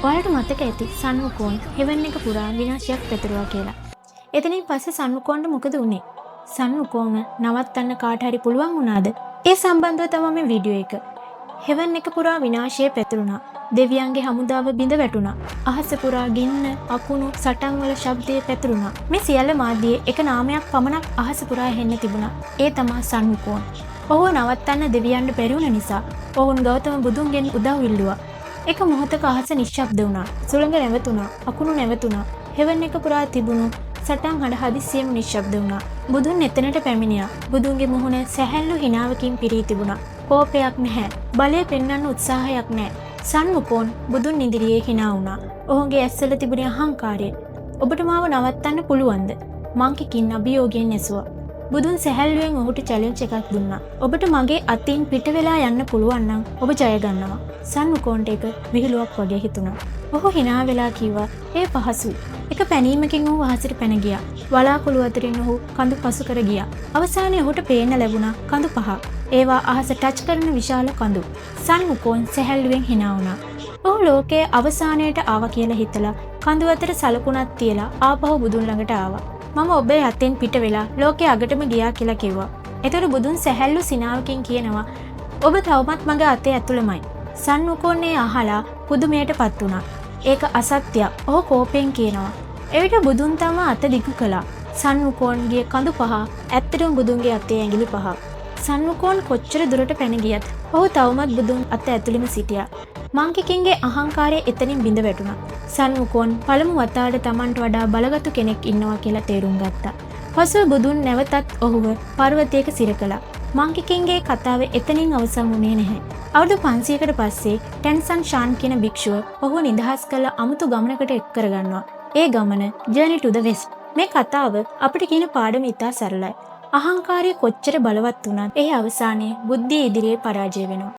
ඔයාලට මතක ඇති සන්මුකෝන් හෙවන් එක පුරා විනාශයක් පැතිරුවා කියලා. එතනින් පස්සේ සන්මුකෝන්ට මොකද වුනේ? සන්මුකෝන් නවත්තන්න කාට හරි පුළුවන් වුණාද? ඒ සම්බන්ධව තමයි මේ වීඩියෝ එක. හෙවන් එක පුරා විනාශය පැතිරුණා. දෙවියන්ගේ හමුදාව බිඳ වැටුණා. අහස පුරා ගින්න, අකුණු, සටන් වල ශබ්දය පැතිරුණා. මේ සියල්ල මාධ්‍යයේ එක නාමයක් පමණක් අහස පුරා හෙන්න තිබුණා. ඒ තමයි සන්මුකෝන්. ඔහුව නවත්තන්න දෙවියන්ට බැරි වුණ නිසා ඔවුන් ගෞතම බුදුන්ගෙන් උදව් ඉල්ලුවා. එක මොහොතක අහස නිශ්ශබ්ද වුණා. සුළඟ නැවතුණා. අකුණු නැවතුණා. හෙවන් එක පුරා තිබුණු සටන් හඬ හදිස්සියෙම නිශ්ශබ්ද වුණා. බුදුන් එතනට පැමිණියා. බුදුන්ගේ මුහුණ සැහැල්ලු හිනාවකින් පිරී තිබුණා. කෝපයක් නැහැ. බලය පෙන්වන්න උත්සාහයක් නැහැ. සන්මුකෝන් බුදුන් ඉදිරියේ hina වුණා. ඔහුගේ ඇස්වල තිබුණේ අහංකාරය. ඔබට මාව නවත්තන්න පුළුවන්ද? මං කිකින් අභියෝගයෙන් ඇසුවා. බුදුන් සැහැල්ලුවෙන් ඔහුට චැලෙන්ජ් එකක් දුන්නා. ඔබට මගේ අතින් පිට වෙලා යන්න පුළුවන් නම් ඔබ ජය ගන්නවා. සන්මුකෝන්ට එක විහිළුවක් වගේ හිතුණා. ඔහු hina වෙලා කිව්වා, "ඒ පහසුයි." එක පැනීමකින් ඔහු අහසට පැන ගියා. වලාකුළු අතරින් ඔහු කඳු පසු කර ගියා. අවසානයේ ඔහුට පේන්න ලැබුණා කඳු පහ. ඒවා අහස ටච් කරන විශාල කඳු. සන්මුකෝන් සැහැල්ලුවෙන් hina වුණා. ඔහු ලෝකයේ අවසානයට ආවා කියලා හිතලා කඳු අතර සලකුණක් තියලා ආපහු බුදුන් ළඟට ආවා. "මම ඔබේ අතෙන් පිට වෙලා ලෝකයේ අගටම ගියා" කියලා කිව්වා. එතකොට බුදුන් සැහැල්ලු සිනාවකින් කියනවා, "ඔබ තවමත් මගේ අතේ ඇතුළමයි." සන්මුකෝන්නේ අහලා පුදුමයටපත් වුණා. ඒක අසත්‍යයක්. ඔහු කෝපයෙන් කියනවා. එවිට බුදුන් තම අත දිගු කළා. සන්මුකෝන්ගේ කඳු පහ ඇත්තටම බුදුන්ගේ අතේ ඇඟිලි පහ. සන්මුකෝන් කොච්චර දුරට පැන ගියත් ඔහු තවමත් බුදුන් අත ඇතුළෙම සිටියා. මංකිකින්ගේ අහංකාරය එතනින් බිඳ වැටුණා. සන්මුකෝන් පළමු වතාවට Tamanට වඩා බලගතු කෙනෙක් ඉන්නවා කියලා තේරුම් ගත්තා. පසුව බුදුන් නැවතත් ඔහුව පර්වතයක සිර කළා. මංකිකින්ගේ කතාව එතනින් අවසන් වුණේ නැහැ. අවුරුදු 500කට පස්සේ ටෙන්සන් ෂාන් කියන භික්ෂුව ඔහුව නිදහස් කළ අමුතු ගමනකට එක් කරගන්නවා. ඒ ගමන Journey to the West. මේ කතාව අපිට කියන පාඩම ඉතා සරලයි. අහංකාරය කොච්චර බලවත් වුණත් එහි අවසානයේ බුද්ධිය ඉදිරියේ පරාජය වෙනවා.